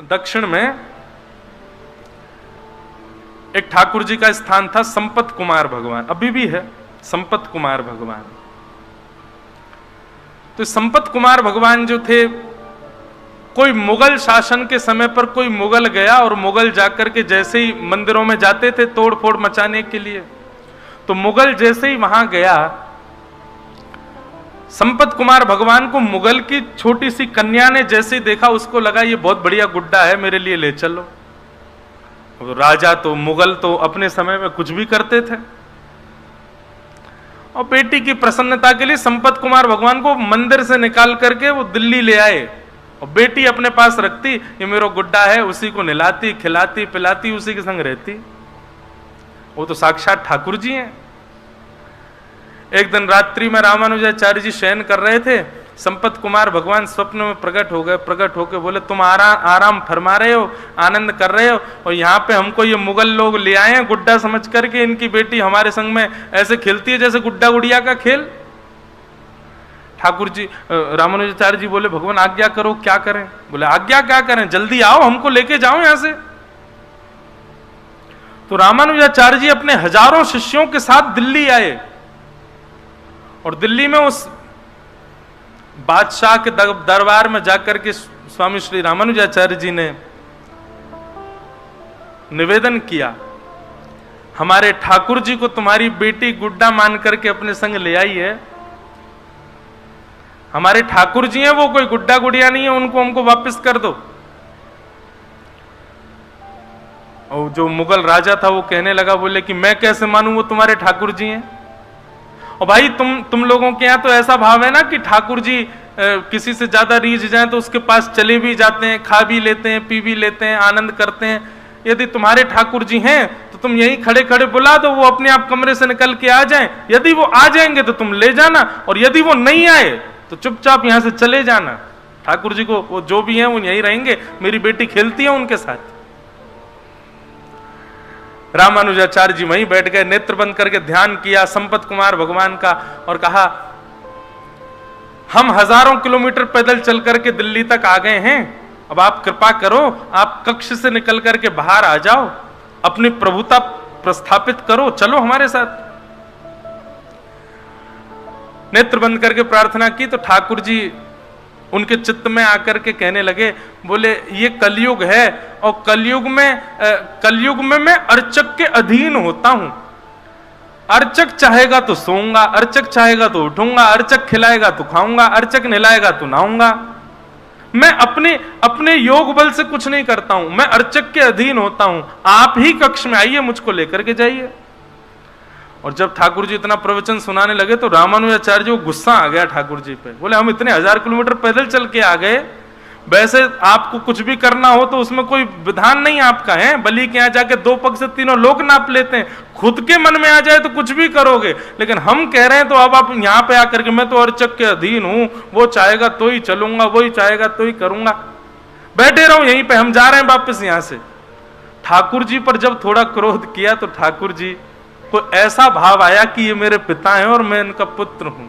दक्षिण में एक ठाकुर जी का स्थान था, संपत कुमार भगवान, अभी भी है संपत कुमार भगवान। तो संपत कुमार भगवान जो थे, कोई मुगल शासन के समय पर कोई मुगल गया और मुगल जाकर के जैसे ही मंदिरों में जाते थे तोड़ फोड़ मचाने के लिए, तो मुगल जैसे ही वहां गया, संपत कुमार भगवान को मुगल की छोटी सी कन्या ने जैसे ही देखा, उसको लगा ये बहुत बढ़िया गुड्डा है, मेरे लिए ले चलो। राजा तो मुगल तो अपने समय में कुछ भी करते थे, और बेटी की प्रसन्नता के लिए संपत कुमार भगवान को मंदिर से निकाल करके वो दिल्ली ले आए, और बेटी अपने पास रखती, ये मेरा गुड्डा है, उसी को नहलाती खिलाती पिलाती, उसी के संग रहती। वो तो साक्षात ठाकुर जी हैं। एक दिन रात्रि में रामानुजाचार्य जी शयन कर रहे थे, संपत कुमार भगवान स्वप्न में प्रकट हो गए। प्रकट होकर बोले, तुम आराम फरमा रहे हो, आनंद कर रहे हो, और यहाँ पे हमको ये मुगल लोग ले आए हैं गुड्डा समझ करके, इनकी बेटी हमारे संग में ऐसे खेलती है जैसे गुड्डा गुड़िया का खेल। ठाकुर जी रामानुजाचार्य जी बोले, भगवान आज्ञा करो, क्या करें? बोले, आज्ञा क्या करें, जल्दी आओ, हमको लेके जाओ यहां से। तो रामानुजाचार्य जी अपने हजारों शिष्यों के साथ दिल्ली आए, और दिल्ली में उस बादशाह के दरबार में जाकर के स्वामी श्री रामानुजाचार्य जी ने निवेदन किया, हमारे ठाकुर जी को तुम्हारी बेटी गुड्डा मान करके अपने संग ले आई है। हमारे ठाकुर जी हैं, वो कोई गुड्डा गुड़िया नहीं है, उनको हमको वापस कर दो। और जो मुगल राजा था वो कहने लगा, बोले कि मैं कैसे मानूं वो तुम्हारे ठाकुर जी हैं। और भाई तुम लोगों के यहाँ तो ऐसा भाव है ना कि ठाकुर जी किसी से ज्यादा रीझ जाए तो उसके पास चले भी जाते हैं, खा भी लेते हैं, पी भी लेते हैं, आनंद करते हैं। यदि तुम्हारे ठाकुर जी हैं तो तुम यहीं खड़े खड़े बुला दो, वो अपने आप कमरे से निकल के आ जाएं। यदि वो आ जाएंगे तो तुम ले जाना, और यदि वो नहीं आए तो चुपचाप यहां से चले जाना। ठाकुर जी को वो जो भी हैं वो यहीं रहेंगे, मेरी बेटी खेलती है उनके साथ। रामानुजाचार्य जी वहीं बैठ गए, नेत्र बंद करके ध्यान किया संपत कुमार भगवान का, और कहा, हम हजारों किलोमीटर पैदल चल करके दिल्ली तक आ गए हैं, अब आप कृपा करो, आप कक्ष से निकल करके बाहर आ जाओ, अपनी प्रभुता प्रस्थापित करो, चलो हमारे साथ। नेत्र बंद करके प्रार्थना की तो ठाकुर जी उनके चित्त में आकर के कहने लगे, बोले, ये कलयुग है, और कलयुग में मैं अर्चक के अधीन होता हूं। अर्चक चाहेगा तो सोऊंगा, अर्चक चाहेगा तो उठूंगा, अर्चक खिलाएगा तो खाऊंगा, अर्चक नहलाएगा तो नहाऊंगा। मैं अपने योग बल से कुछ नहीं करता हूं, मैं अर्चक के अधीन होता हूं। आप ही कक्ष में आइए, मुझको लेकर के जाइए। और जब ठाकुर जी इतना प्रवचन सुनाने लगे तो रामानुजाचार्य जी को गुस्सा आ गया ठाकुर जी पे। बोले, हम इतने 1000 किलोमीटर पैदल चल के आ गए, वैसे आपको कुछ भी करना हो तो उसमें कोई विधान नहीं आपका है, बलि के यहाँ जाके 2 पग से 3 लोग नाप लेते हैं, खुद के मन में आ जाए तो कुछ भी करोगे, लेकिन हम कह रहे हैं तो अब आप यहाँ पे आकर के, मैं तो अर्चक के अधीन हूं, वो चाहेगा तो ही चलूंगा, वही चाहेगा तो ही करूंगा, बैठे रहो यहीं पे, हम जा रहे हैं वापस यहां से। ठाकुर जी पर जब थोड़ा क्रोध किया तो ठाकुर जी को ऐसा भाव आया कि ये मेरे पिता हैं और मैं इनका पुत्र हूं,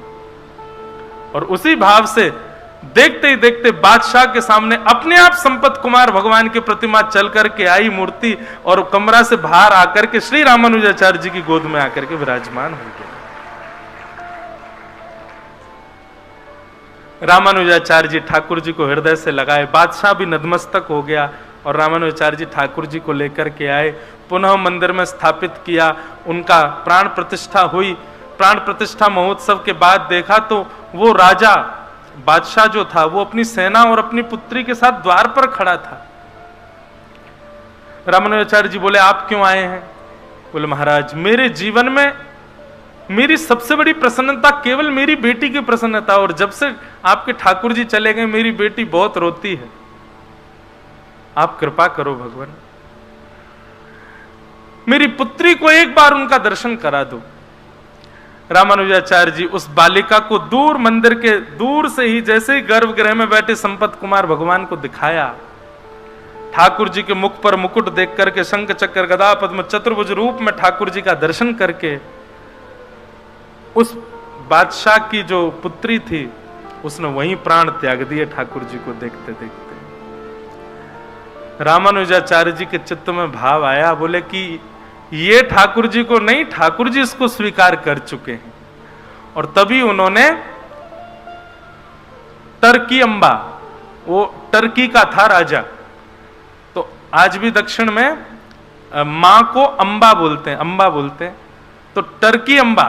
और उसी भाव से देखते ही देखते बादशाह के सामने अपने आप संपत कुमार भगवान की प्रतिमा चल करके आई मूर्ति, और कमरा से बाहर आकर के श्री रामानुजाचार्य जी की गोद में आकर के विराजमान हो गया। रामानुजाचार्य जी ठाकुर जी को हृदय से लगाए, बादशाह भी नतमस्तक हो गया, और रामानुजाचार्य जी ठाकुर जी को लेकर के आए, पुनः मंदिर में स्थापित किया, उनका प्राण प्रतिष्ठा हुई। प्राण प्रतिष्ठा महोत्सव के बाद देखा तो वो राजा बादशाह जो था वो अपनी सेना और अपनी पुत्री के साथ द्वार पर खड़ा था। रामानुजाचार्य जी बोले, आप क्यों आए हैं? बोले, महाराज, मेरे जीवन में मेरी सबसे बड़ी प्रसन्नता केवल मेरी बेटी की प्रसन्नता, और जब से आपके ठाकुर जी चले गए मेरी बेटी बहुत रोती है, आप कृपा करो भगवान, मेरी पुत्री को एक बार उनका दर्शन करा दो। रामानुजाचार्य जी उस बालिका को दूर मंदिर के दूर से ही, जैसे ही गर्भगृह में बैठे संपत कुमार भगवान को दिखाया, ठाकुर जी के मुख पर मुकुट देख करके, शंख चक्र गदा पद्म चतुर्भुज रूप में ठाकुर जी का दर्शन करके, उस बादशाह की जो पुत्री थी उसने वहीं प्राण त्याग दिए ठाकुर जी को देखते देखते। रामानुजाचार्य जी के चित्त में भाव आया, बोले कि ये ठाकुर जी को नहीं, ठाकुर जी इसको स्वीकार कर चुके हैं। और तभी उन्होंने टर्की अंबा, वो टर्की का था राजा, तो आज भी दक्षिण में मां को अंबा बोलते हैं, अंबा बोलते हैं, तो टर्की अंबा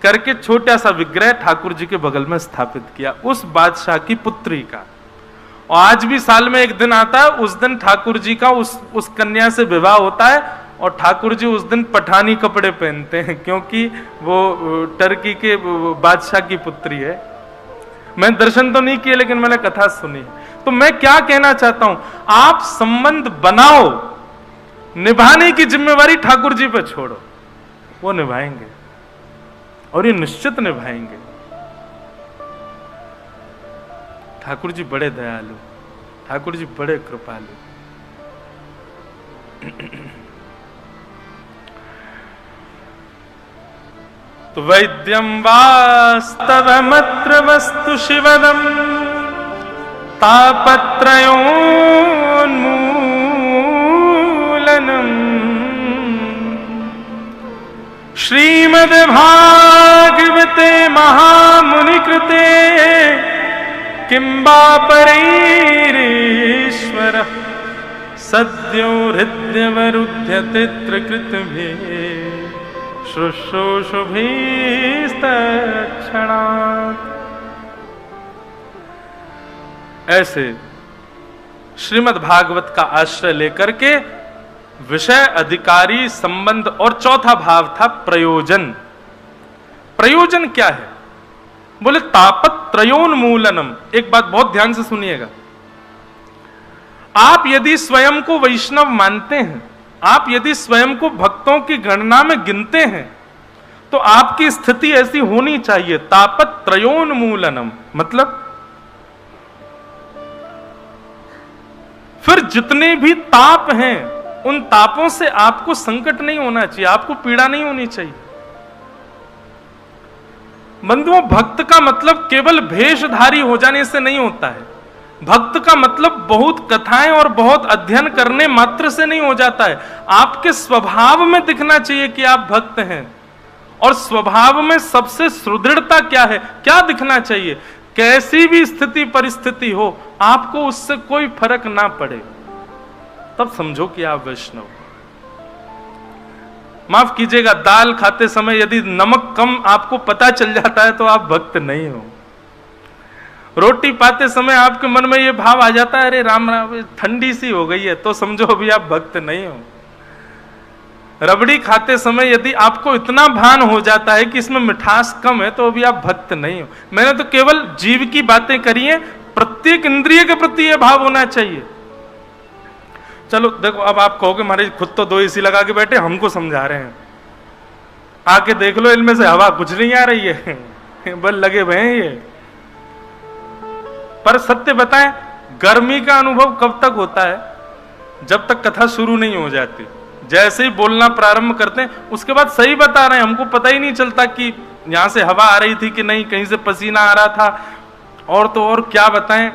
करके छोटा सा विग्रह ठाकुर जी के बगल में स्थापित किया, उस बादशाह की पुत्री का। और आज भी साल में एक दिन आता है, उस दिन ठाकुर जी का उस कन्या से विवाह होता है, और ठाकुर जी उस दिन पठानी कपड़े पहनते हैं, क्योंकि वो टर्की के बादशाह की पुत्री है। मैं दर्शन तो नहीं किए, लेकिन मैंने कथा सुनी। तो मैं क्या कहना चाहता हूं, आप संबंध बनाओ, निभाने की जिम्मेवारी ठाकुर जी पे छोड़ो, वो निभाएंगे, और ये निश्चित निभाएंगे। ठाकुर जी बड़े दयालु, ठाकुर जी बड़े कृपालु। तो वैद्यम वास्तवमत्र वस्तु शिवदम तापत्रयोन्मूलनम् श्रीमद्भागवते महामुनिकृते किंबा परैरीश्वरः सद्यो हृद्यवरुध्यते त्रिकृतभिः शुश्रूषुभिस्तत्क्षणात्। ऐसे श्रीमद् भागवत का आश्रय लेकर के विषय, अधिकारी, संबंध, और चौथा भाव था प्रयोजन। प्रयोजन क्या है? बोले तापत्रयोन्मूलनम। एक बात बहुत ध्यान से सुनिएगा, आप यदि स्वयं को वैष्णव मानते हैं, आप यदि स्वयं को भक्तों की गणना में गिनते हैं, तो आपकी स्थिति ऐसी होनी चाहिए, तापत्रयोन्मूलनम, मतलब फिर जितने भी ताप हैं, उन तापों से आपको संकट नहीं होना चाहिए, आपको पीड़ा नहीं होनी चाहिए। बंधुओं, भक्त का मतलब केवल भेषधारी हो जाने से नहीं होता है। भक्त का मतलब बहुत कथाएं और बहुत अध्ययन करने मात्र से नहीं हो जाता है। आपके स्वभाव में दिखना चाहिए कि आप भक्त हैं। और स्वभाव में सबसे सुदृढ़ता क्या है, क्या दिखना चाहिए? कैसी भी स्थिति परिस्थिति हो, आपको उससे कोई फर्क ना पड़े, तब समझो कि आप वैष्णव। माफ कीजिएगा, दाल खाते समय यदि नमक कम आपको पता चल जाता है तो आप भक्त नहीं हो। रोटी पाते समय आपके मन में यह भाव आ जाता है, अरे राम राम ठंडी सी हो गई है, तो समझो अभी आप भक्त नहीं हो। रबड़ी खाते समय यदि आपको इतना भान हो जाता है कि इसमें मिठास कम है, तो अभी आप भक्त नहीं हो। मैंने तो केवल जीव की बातें करी हैं, प्रत्येक इंद्रिय के प्रति यह भाव होना चाहिए। चलो देखो, अब आप कहोगे महाराज खुद तो 2 एसी लगा के बैठे, हमको समझा रहे हैं, आके देख लो, इनमें से हवा कुछ नहीं आ रही है, बल लगे हुए हैं ये। पर सत्य बताएं, गर्मी का अनुभव कब तक होता है? जब तक कथा शुरू नहीं हो जाती। जैसे ही बोलना प्रारंभ करते हैं, उसके बाद सही बता रहे हैं, हमको पता ही नहीं चलता कि यहां से हवा आ रही थी कि नहीं, कहीं से पसीना आ रहा था। और तो और क्या बताएं,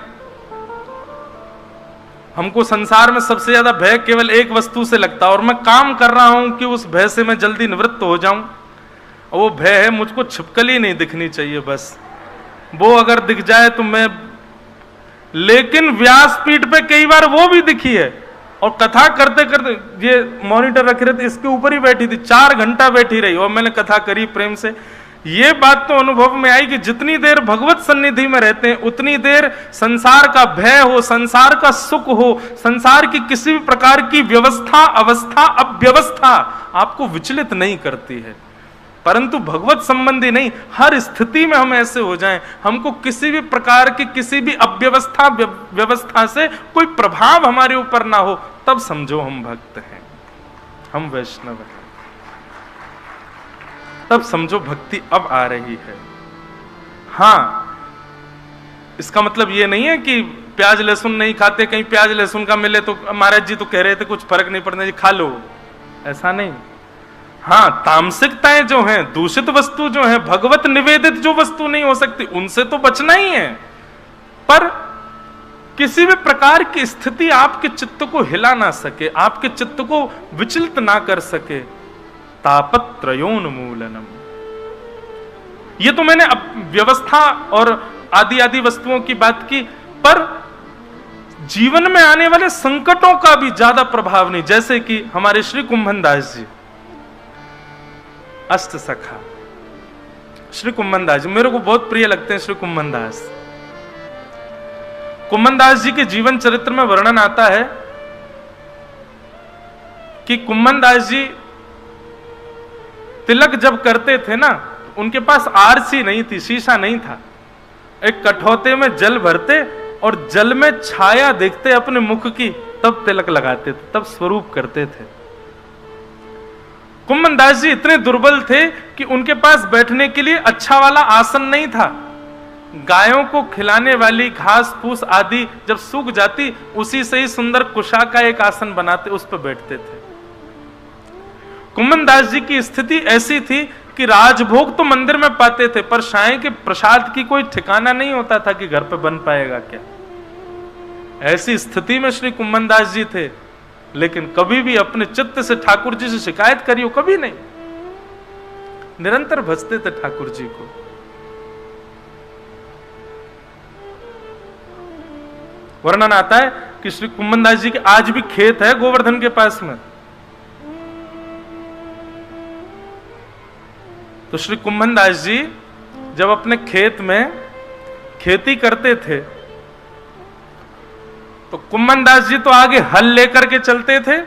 हमको संसार में सबसे ज्यादा भय केवल एक वस्तु से लगता है, और मैं काम कर रहा हूं कि उस भय से मैं जल्दी निवृत्त हो जाऊं। और वो भय है, मुझको छिपकली नहीं दिखनी चाहिए, बस वो अगर दिख जाए तो मैं। लेकिन व्यासपीठ पे कई बार वो भी दिखी है, और कथा करते करते ये मॉनिटर रखे रहते, इसके ऊपर ही बैठी थी, 4 घंटा बैठी रही, और मैंने कथा करी प्रेम से। ये बात तो अनुभव में आई कि जितनी देर भगवत सन्निधि में रहते हैं, उतनी देर संसार का भय हो, संसार का सुख हो, संसार की किसी भी प्रकार की व्यवस्था, अवस्था, अव्यवस्था आपको विचलित नहीं करती है। परंतु भगवत संबंधी नहीं, हर स्थिति में हम ऐसे हो जाएं, हमको किसी भी प्रकार की किसी भी अव्यवस्था व्यवस्था से कोई प्रभाव हमारे ऊपर ना हो, तब समझो हम भक्त हैं, हम वैष्णव हैं। तब समझो भक्ति अब आ रही है। हां, इसका मतलब ये नहीं है कि प्याज लहसुन नहीं खाते, कहीं प्याज लहसुन का मिले तो महाराज जी तो कह रहे थे कुछ फर्क नहीं पड़ना जी, खा लो, ऐसा नहीं। हां, तामसिकताएं जो हैं, दूषित वस्तु जो है, भगवत निवेदित जो वस्तु नहीं हो सकती, उनसे तो बचना ही है। पर किसी भी प्रकार की स्थिति आपके चित्त को हिला ना सके, आपके चित्त को विचलित ना कर सके। तापत्रयोन्मूलनम। ये तो मैंने व्यवस्था और आदि आदि वस्तुओं की बात की, पर जीवन में आने वाले संकटों का भी ज्यादा प्रभाव नहीं। जैसे कि हमारे श्री कुंभन दास जी, अष्ट सखा श्री कुंभन दास जी, मेरे को बहुत प्रिय लगते हैं श्री कुंभन दास। कुंभन दास जी के जीवन चरित्र में वर्णन आता है कि कुंभन दास जी तिलक जब करते थे ना, उनके पास आरसी नहीं थी, शीशा नहीं था। एक कठौते में जल भरते और जल में छाया देखते अपने मुख की, तब तिलक लगाते थे, तब स्वरूप करते थे। कुंभन दास जी इतने दुर्बल थे कि उनके पास बैठने के लिए अच्छा वाला आसन नहीं था। गायों को खिलाने वाली घास फूस आदि जब सूख जाती, उसी से ही सुंदर कुशा का एक आसन बनाते, उस पर बैठते थे। कुंभन दास जी की स्थिति ऐसी थी कि राजभोग तो मंदिर में पाते थे, पर साईं के प्रसाद की कोई ठिकाना नहीं होता था कि घर पे बन पाएगा क्या। ऐसी स्थिति में श्री कुंभन दास जी थे, लेकिन कभी भी अपने चित्त से ठाकुर जी से शिकायत करियो कभी नहीं, निरंतर भजते थे ठाकुर जी को। वर्णन आता है कि श्री कुंभन दास जी के आज भी खेत है गोवर्धन के पास में। तो श्री कुंभन दास जी जब अपने खेत में खेती करते थे, तो कुंभन दास जी तो आगे हल लेकर के चलते थे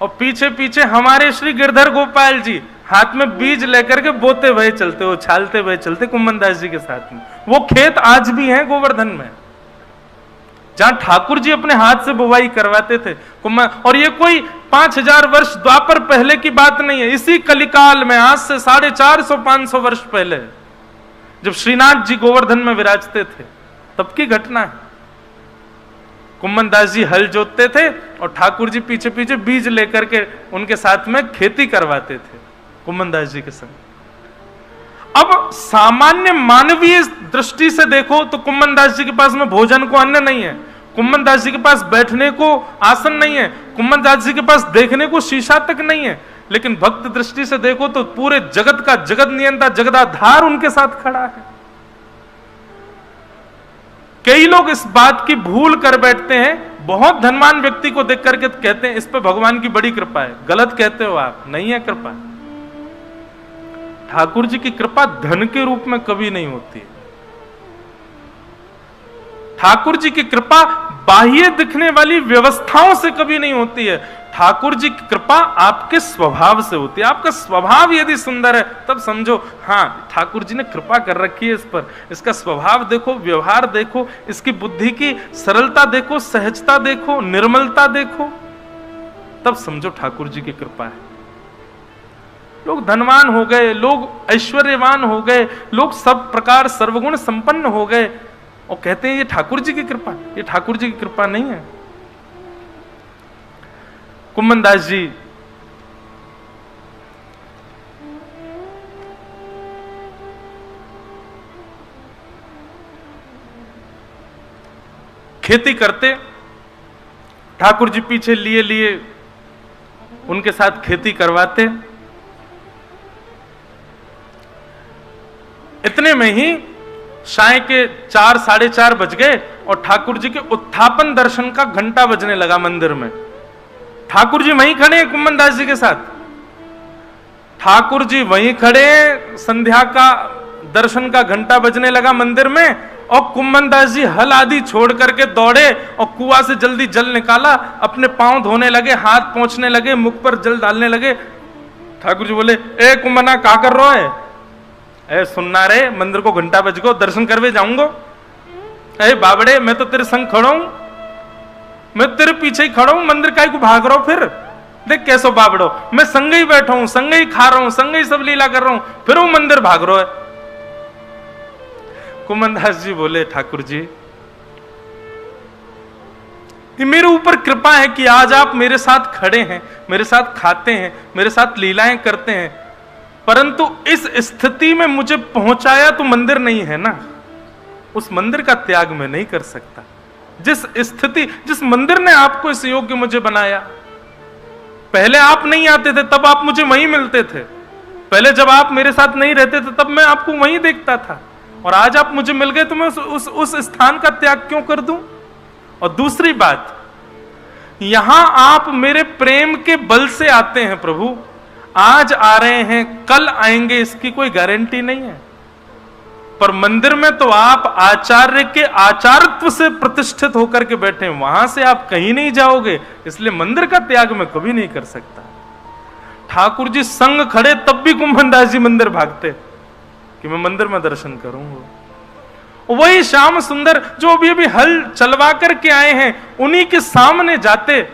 और पीछे पीछे हमारे श्री गिरधर गोपाल जी हाथ में बीज लेकर के बोते हुए चलते, वो छालते हुए चलते कुंभन दास जी के साथ में। वो खेत आज भी हैं गोवर्धन में, जहां ठाकुर जी अपने हाथ से बुवाई करवाते थे। और ये कोई 5000 वर्ष द्वापर पहले की बात नहीं है, इसी कलिकाल में आज से 450-500 वर्ष पहले, जब श्रीनाथ जी गोवर्धन में विराजते थे, तब की घटना है। कुंभन दास जी हल जोतते थे और ठाकुर जी पीछे पीछे बीज लेकर के उनके साथ में खेती करवाते थे कुंभन दास जी के संग। अब सामान्य मानवीय दृष्टि से देखो तो कुंभन दास जी के पास में भोजन को अन्न नहीं है, कुंभन दास जी के पास बैठने को आसन नहीं है, कुंभन दास जी के पास देखने को शीशा तक नहीं है। लेकिन भक्त दृष्टि से देखो तो पूरे जगत का जगत नियंता जगदाधार उनके साथ खड़ा है। कई लोग इस बात की भूल कर बैठते हैं, बहुत धनवान व्यक्ति को देख करके कहते हैं इस पे भगवान की बड़ी कृपा है। गलत कहते हो आप, नहीं है कृपा। ठाकुर जी की कृपा धन के रूप में कभी नहीं होती। ठाकुर जी की कृपा बाह्य दिखने वाली व्यवस्थाओं से कभी नहीं होती है। ठाकुर जी की कृपा आपके स्वभाव से होती है। आपका स्वभाव यदि सुंदर है तब समझो हाँ ठाकुर जी ने कृपा कर रखी है इस पर। इसका स्वभाव देखो, व्यवहार देखो, इसकी बुद्धि की सरलता देखो, सहजता देखो, निर्मलता देखो, तब समझो ठाकुर जी की कृपा है। लोग धनवान हो गए, लोग ऐश्वर्यवान हो गए, लोग सब प्रकार सर्वगुण संपन्न हो गए और कहते हैं ये ठाकुर जी की कृपा। ये ठाकुर जी की कृपा नहीं है। कुंभन दास जी खेती करते, ठाकुर जी पीछे लिए लिए उनके साथ खेती करवाते। इतने में ही साय के 4-4:30 बज गए और ठाकुर जी के उत्थापन दर्शन का घंटा बजने लगा मंदिर में। ठाकुर जी वहीं खड़े हैं कुंभन दास जी के साथ। ठाकुर जी वहीं खड़े हैं, संध्या का दर्शन का घंटा बजने लगा मंदिर में और कुंभन दास जी हल आदि छोड़ करके दौड़े और कुआं से जल्दी जल निकाला, अपने पांव धोने लगे, हाथ पोंछने लगे, मुख पर जल डालने लगे। ठाकुर जी बोले, ए कुंभना क्या कर रहा है? ए सुनना रे, मंदिर को घंटा बज गो, दर्शन करवे जाऊंगो। ए बाबड़े, मैं तो तेरे संग खड़ा हूं, मैं तेरे पीछे ही खड़ा हूं, मंदिर काहे को भाग रहा हूं? फिर देख कैसो बाबड़ो, मैं संग ही बैठा हूं, संग ही खा रहा हूं, संग ही सब लीला कर रहा हूं, फिर वो मंदिर भाग रहा है। कुंभन दास जी बोले, ठाकुर जी ये मेरे ऊपर कृपा है कि आज आप मेरे साथ खड़े हैं, मेरे साथ खाते हैं, मेरे साथ लीलाएं करते हैं, परंतु इस स्थिति में मुझे पहुंचाया तो मंदिर नहीं है ना, उस मंदिर का त्याग मैं नहीं कर सकता। जिस स्थिति, जिस मंदिर ने आपको इस योग्य मुझे बनाया। पहले आप नहीं आते थे तब आप मुझे वहीं मिलते थे, पहले जब आप मेरे साथ नहीं रहते थे तब मैं आपको वहीं देखता था, और आज आप मुझे मिल गए तो मैं उस स्थान का त्याग क्यों कर दूं? और दूसरी बात, यहां आप मेरे प्रेम के बल से आते हैं प्रभु, आज आ रहे हैं कल आएंगे इसकी कोई गारंटी नहीं है। पर मंदिर में तो आप आचार्य के आचार्यत्व से प्रतिष्ठित होकर के बैठे हैं, वहां से आप कहीं नहीं जाओगे, इसलिए मंदिर का त्याग मैं कभी नहीं कर सकता। ठाकुर जी संग खड़े तब भी कुंभनदास जी मंदिर भागते कि मैं मंदिर में दर्शन करूंगा। वही श्याम सुंदर जो अभी अभी हल चलवा करके आए हैं, उन्हीं के सामने जाते,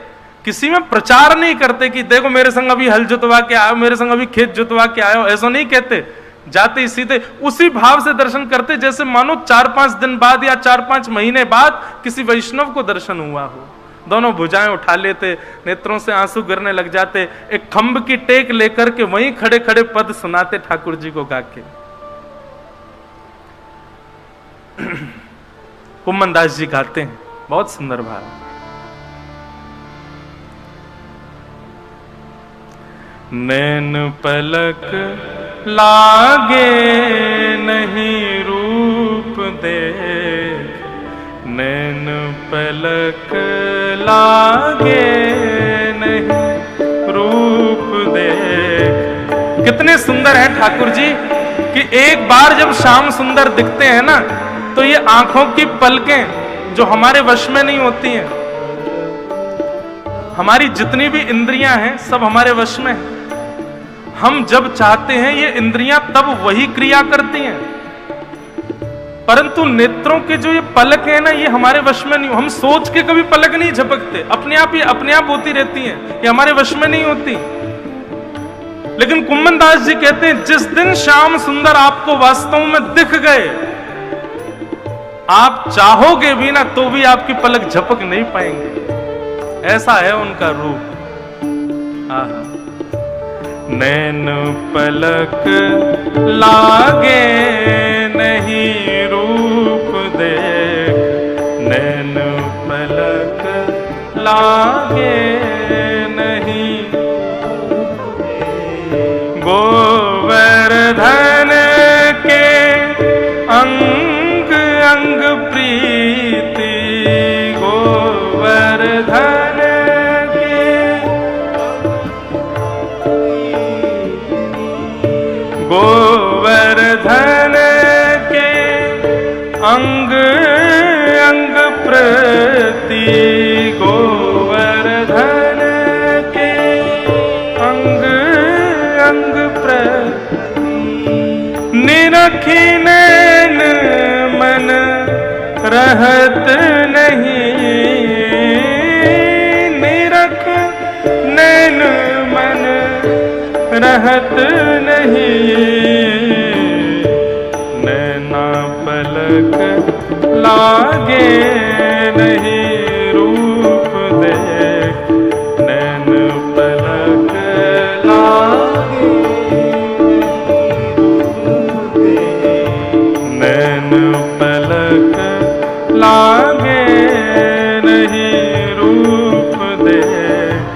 किसी में प्रचार नहीं करते कि देखो मेरे संग अभी हल जुतवा के आयो, मेरे संग अभी खेत जुतवा के आयो, ऐसा नहीं कहते। जाते सीधे उसी भाव से दर्शन करते जैसे मानो 4-5 दिन बाद या 4-5 महीने बाद किसी वैष्णव को दर्शन हुआ हो। दोनों भुजाएं उठा लेते, नेत्रों से आंसू गिरने लग जाते, एक खंभ की टेक लेकर के वहीं खड़े खड़े पद सुनाते ठाकुर जी को गा के। कुम्मनदास जी गाते हैं, बहुत सुंदर भाव। नैन पलक लागे नहीं रूप देख, नैन पलक लागे नहीं रूप देख। कितने सुंदर हैं ठाकुर जी कि एक बार जब श्याम सुंदर दिखते हैं ना, तो ये आंखों की पलकें जो हमारे वश में नहीं होती हैं, हमारी जितनी भी इंद्रियां हैं सब हमारे वश में है। हम जब चाहते हैं ये इंद्रियां तब वही क्रिया करती हैं, परंतु नेत्रों के जो ये पलक है ना, ये हमारे वश में नहीं। हम सोच के कभी पलक नहीं झपकते, अपने आप ये अपने आप होती रहती हैं, ये हमारे वश में नहीं होती। लेकिन कुम्मनदास जी कहते हैं जिस दिन श्याम सुंदर आपको वास्तव में दिख गए, आप चाहोगे भी ना तो भी आपकी पलक झपक नहीं पाएंगे, ऐसा है उनका रूप। आहा। नैन पलक लागे नहीं रूप देख, नैन पलक लागे नहीं। गोवर्धन के अंग अंग प्रीति, गोवर्धन गोवर्धन के अंग अंग प्रति, गोवर्धन के अंग अंग प्रति। निरखी नैन मन रहत नहीं, निरख नैन मन रहत नहीं। नैना पलक लागे नहीं रूप देख, नैन पलक लागे नैन पलक लागे नहीं रूप देख,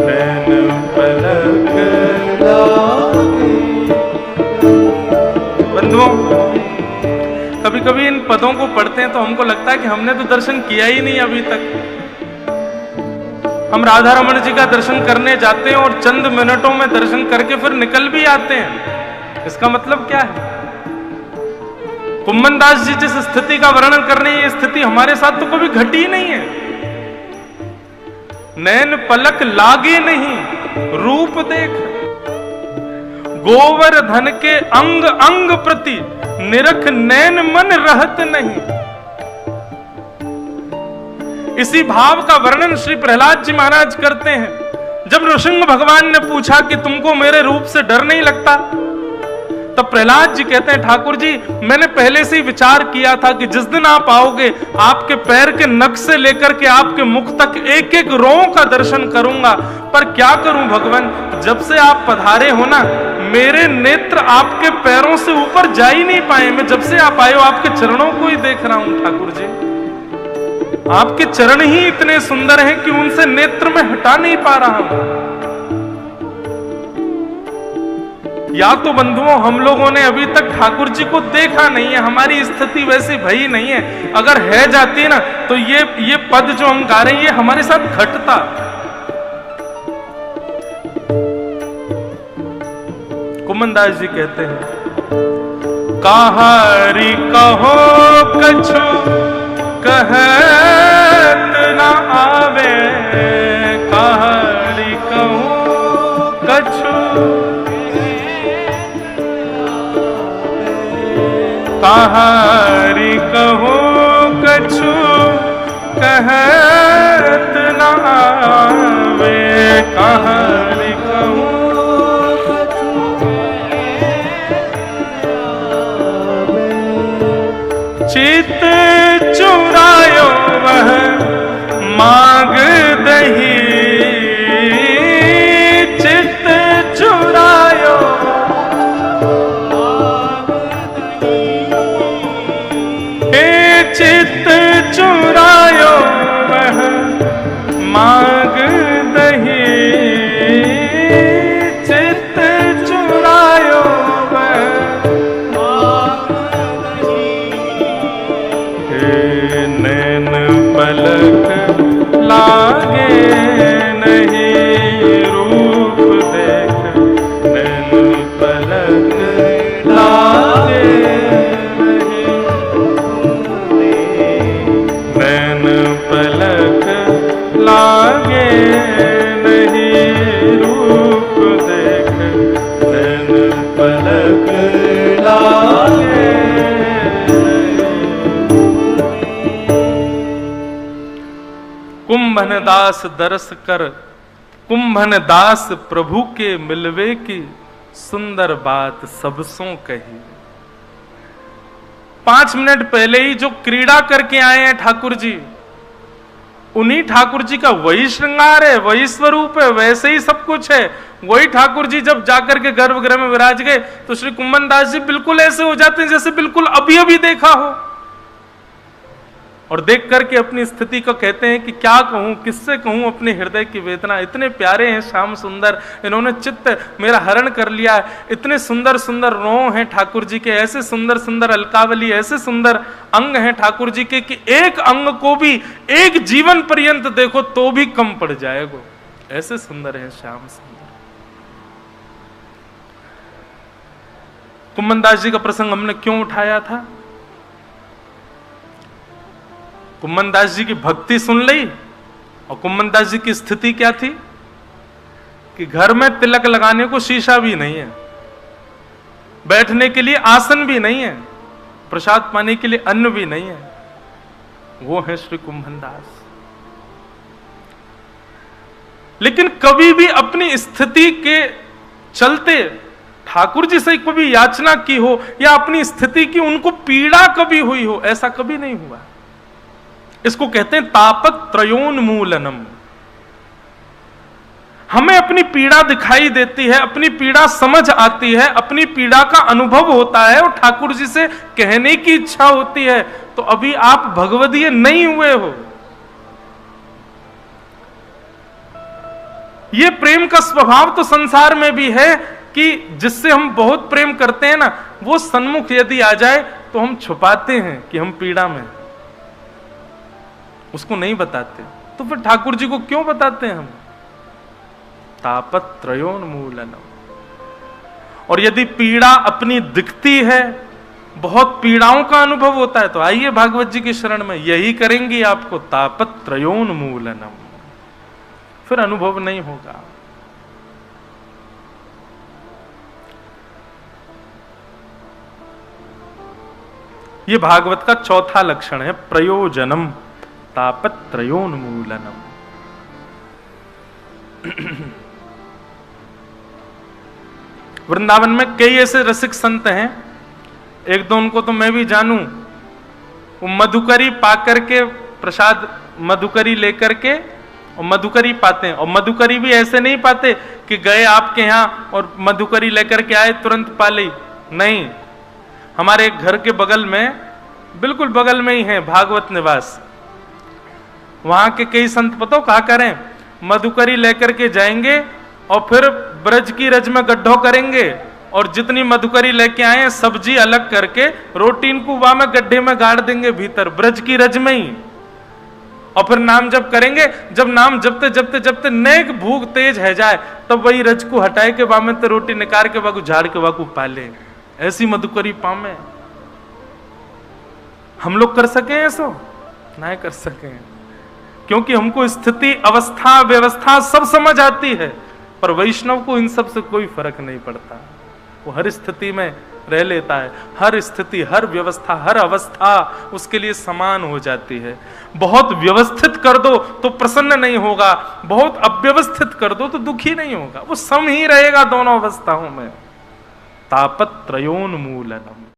नैन पलक कभी कभी इन पदों को पढ़ते हैं तो हमको लगता है कि हमने तो दर्शन किया ही नहीं अभी तक। हम राधा रमण जी का दर्शन करने जाते हैं और चंद मिनटों में दर्शन करके फिर निकल भी आते हैं। इसका मतलब क्या है? कुम्मनदास जी जिस स्थिति का वर्णन कर रहे हैं, ये स्थिति हमारे साथ तो कभी घटी ही नहीं है। नैन पलक लागे नहीं रूप देख, गोवर्धन के अंग अंग प्रति, निरख नैन मन रहत नहीं। इसी भाव का वर्णन श्री प्रहलाद जी महाराज करते हैं। जब नृसिंह भगवान ने पूछा कि तुमको मेरे रूप से डर नहीं लगता, तब प्रहलाद जी कहते हैं ठाकुर जी मैंने पहले से ही विचार किया था कि जिस दिन आप आओगे, आपके पैर के नख से लेकर के आपके मुख तक एक एक रों का दर्शन करूंगा। पर क्या करूं भगवान, जब से आप पधारे हो ना, मेरे नेत्र आपके पैरों से ऊपर जा ही नहीं पाए। मैं जब से आप आए हो आपके चरणों को ही देख रहा हूं ठाकुर जी। आपके चरण ही इतने सुंदर हैं कि उनसे नेत्र में हटा नहीं पा रहा हूं। या तो बंधुओं हम लोगों ने अभी तक ठाकुर जी को देखा नहीं है, हमारी स्थिति वैसी भई नहीं है। अगर है जाती ना तो ये पद जो हम गा रहे हैं ये हमारे साथ घटता। कुमनदास जी कहते हैं, कहारी कहो कछु कहत न आवे, कहारी कहो कछु कहारी कहो कछु कहत न आवे, कहारी कहो चित चुरायो वह मांग दही, चित चुरायो हे चित चुरायो वह मांग दही, चित चुरायो वह नैन पलक लागे नहीं रूप देख, नैन पलक लागे नहीं, नैन पलक लागे नहीं रूप देख, नैन पलक लागे। कुंभन दास दरस कर, कुंभन दास प्रभु के मिलवे की सुंदर बात सबसों कही। 5 मिनट पहले ही जो क्रीड़ा करके आए हैं ठाकुर जी, उन्हीं ठाकुर जी का वही श्रृंगार है, वही स्वरूप है, वैसे ही सब कुछ है। वही ठाकुर जी जब जाकर के गर्भगृह में विराज गए तो श्री कुंभन दास जी बिल्कुल ऐसे हो जाते हैं जैसे बिल्कुल अभी अभी देखा हो, और देख करके अपनी स्थिति को कहते हैं कि क्या कहूं, किससे कहूं अपने हृदय की वेदना। इतने प्यारे हैं श्याम सुंदर, इन्होंने चित्त मेरा हरण कर लिया। इतने सुंदर सुंदर रों हैं ठाकुर जी के, ऐसे सुंदर सुंदर अलकावली, ऐसे सुंदर अंग हैं ठाकुर जी के कि एक अंग को भी एक जीवन पर्यंत देखो तो भी कम पड़ जाएगा, ऐसे सुंदर हैं श्याम सुंदर। कुंभन दास जी का प्रसंग हमने क्यों उठाया था? कुंभन दास जी की भक्ति सुन ली, और कुंभन दास जी की स्थिति क्या थी कि घर में तिलक लगाने को शीशा भी नहीं है, बैठने के लिए आसन भी नहीं है, प्रसाद पाने के लिए अन्न भी नहीं है। वो है श्री कुंभन दास। लेकिन कभी भी अपनी स्थिति के चलते ठाकुर जी से कभी याचना की हो या अपनी स्थिति की उनको पीड़ा कभी हुई हो, ऐसा कभी नहीं हुआ। इसको कहते हैं तापत त्रयोन्मूलनम। हमें अपनी पीड़ा दिखाई देती है, अपनी पीड़ा समझ आती है, अपनी पीड़ा का अनुभव होता है और ठाकुर जी से कहने की इच्छा होती है, तो अभी आप भगवदीय नहीं हुए हो। यह प्रेम का स्वभाव तो संसार में भी है कि जिससे हम बहुत प्रेम करते हैं ना, वो सन्मुख यदि आ जाए तो हम छुपाते हैं कि हम पीड़ा में, उसको नहीं बताते। तो फिर ठाकुर जी को क्यों बताते हैं हम? तापत त्रयोन्मूलनम। और यदि पीड़ा अपनी दिखती है, बहुत पीड़ाओं का अनुभव होता है, तो आइए भागवत जी की शरण में, यही करेंगी आपको, तापत त्रयोन्मूलनम। फिर अनुभव नहीं होगा। यह भागवत का चौथा लक्षण है, प्रयोजनम तापत त्रयोन्मूलनम। वृंदावन में कई ऐसे रसिक संत हैं, एक दो उनको तो मैं भी जानूं, वो मधुकरी पाकर के प्रसाद, मधुकरी लेकर के और मधुकरी पाते हैं। और मधुकरी भी ऐसे नहीं पाते कि गए आपके यहां और मधुकरी लेकर के आए तुरंत पा ली, नहीं। हमारे घर के बगल में, बिल्कुल बगल में ही है भागवत निवास, वहां के कई संत पता कहा करें, मधुकरी लेकर के जाएंगे और फिर ब्रज की रज में गड्ढो करेंगे और जितनी मधुकरी लेके आए सब्जी अलग करके रोटी इनको वहां में गड्ढे में गाड़ देंगे भीतर ब्रज की रज में ही, और फिर नाम जप करेंगे। जब नाम जपते जपते जपते नेक भूख तेज है जाए तब वही रज को हटाए के वामे तो रोटी निकाल के वाकू झाड़ के वाकू पाले, ऐसी मधुकरी पामे। हम लोग कर सके ऐसो नहीं कर सके, क्योंकि हमको स्थिति अवस्था व्यवस्था सब समझ आती है, पर वैष्णव को इन सब से कोई फर्क नहीं पड़ता। वो हर स्थिति में रह लेता है, हर स्थिति हर व्यवस्था हर अवस्था उसके लिए समान हो जाती है। बहुत व्यवस्थित कर दो तो प्रसन्न नहीं होगा, बहुत अव्यवस्थित कर दो तो दुखी नहीं होगा, वो सम ही रहेगा दोनों अवस्थाओं में। तापत्रयोन्मूलनम।